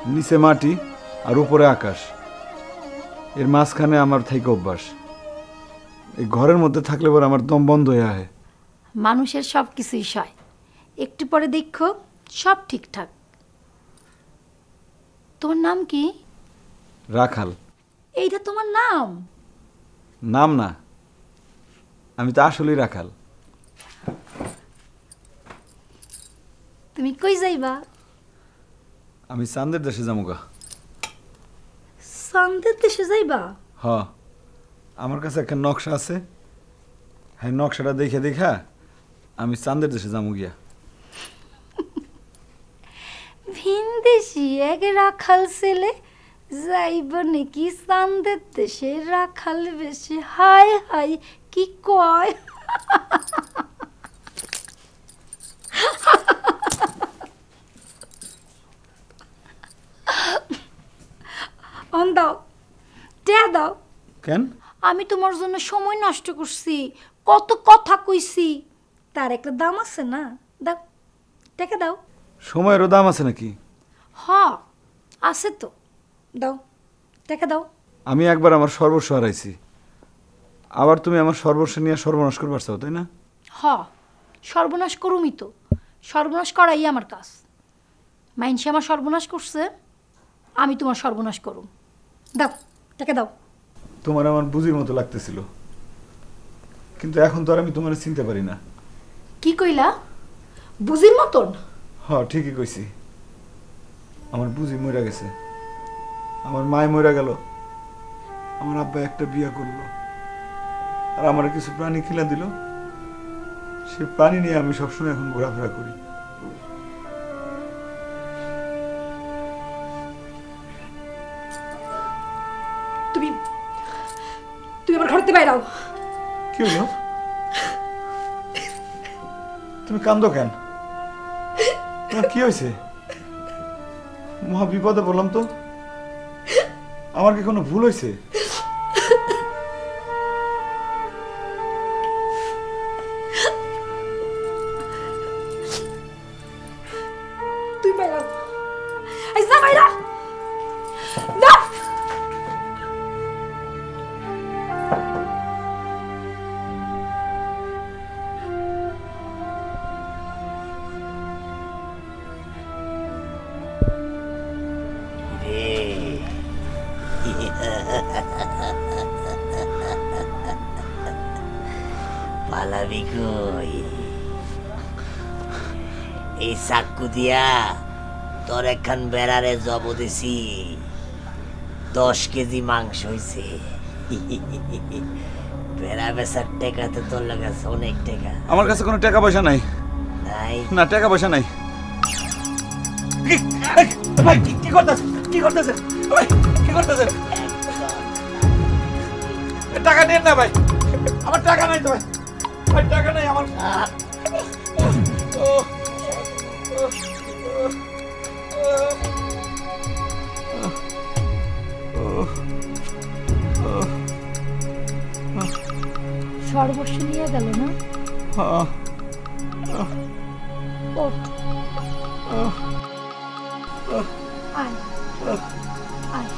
নিচে মাটি আর উপরে আকাশ, এর মাঝখানে আমার থাইকে অভ্যাস। এই ঘরের মধ্যে থাকলে পর আমার দম বন্ধ হয়ে আহে। মানুষের সব কিছুই সয়, একটু পরে দেখো সব ঠিকঠাক। তোমার নাম কি? রাখাল। এইটা তোমার নাম? নাম না, আমি তো আসলেই রাখাল। তুমি কই যাইবা? আমি চাঁদের দেশে যামুগা। চাঁদের দেশে যাইবা? হ, আমার কাছে একটা নকশা আছে, হ্যাঁ নকশাটা দেখে দেখা আমি চাঁদের দেশে যামু গিয়া। ভিনদেশি এক রাখাল ছেলে যাইব নাকি চাঁদের দেশে রাখাল বেশি? হায় হায় কি কয়! অন দাও, টেয়া দাও। কেন? আমি তোমার জন্য সময় নষ্ট করছি, কত কথা কইছি, তার একটা দাম আছে না? দাও, টাকা দাও। সময়েরও দাম আছে নাকি? হ, আছে তো, দাও, টাকা দাও। আমি একবার আমার সর্বস্ব হারাইছি, আবার তুমি আমার সর্বস্ব নিয়ে সর্বনাশ করবার চাও, তাই না? হ, সর্বনাশ করুমই তো, সর্বনাশ করাই আমার কাজ। মাইনসে আমার সর্বনাশ করছে, আমি তোমার সর্বনাশ করুম। দাও, টাকা দাও। তোমার আমার বুঝির মতো লাগতেছিল, কিন্তু এখন তো আর আমি তোমার চিনতে পারি না। কি কইলা? বুঝির মতন? হ্যাঁ ঠিকই কইছি, আমার বুঝি মরে গেছে, আমার মায় মরে গেল, আমার আব্বা একটা বিয়া করলো, আর আমার কিছু প্রাণী কিনা দিল, সে প্রাণী নিয়ে আমি সবসময় এখন ঘোরাফেরা করি। তুমি তুমি আমার ঘরতে বাইরাও। কি হলো? তুমি কান্দো কেন? তোমার কি হয়েছে? মহা বিপদে বললাম তো, আমার কি কোনো ভুল হয়েছে? তুই বাইরাও, এই যা বাইরা না। পালাবি কই? এই চাকু দিয়া তোর একখান বেড়ারে জব দিছি, 10 কেজি মাংস হইছে। বেড়া বেচার টেকা তো তোর লাগে অনেক টাকা। আমার কাছে কোনো টাকা পয়সা নাই। নাই? না, টাকা পয়সা নাই। কি করতেছে? কি করতেছে? কি করতেছে? টাকা নেন না ভাই, আমার টাকা নাই তো ভাই, ভাই টাকা নাই আমার। সর্বস্ব নিয়ে গেল না? ওঠ, আয় আয়।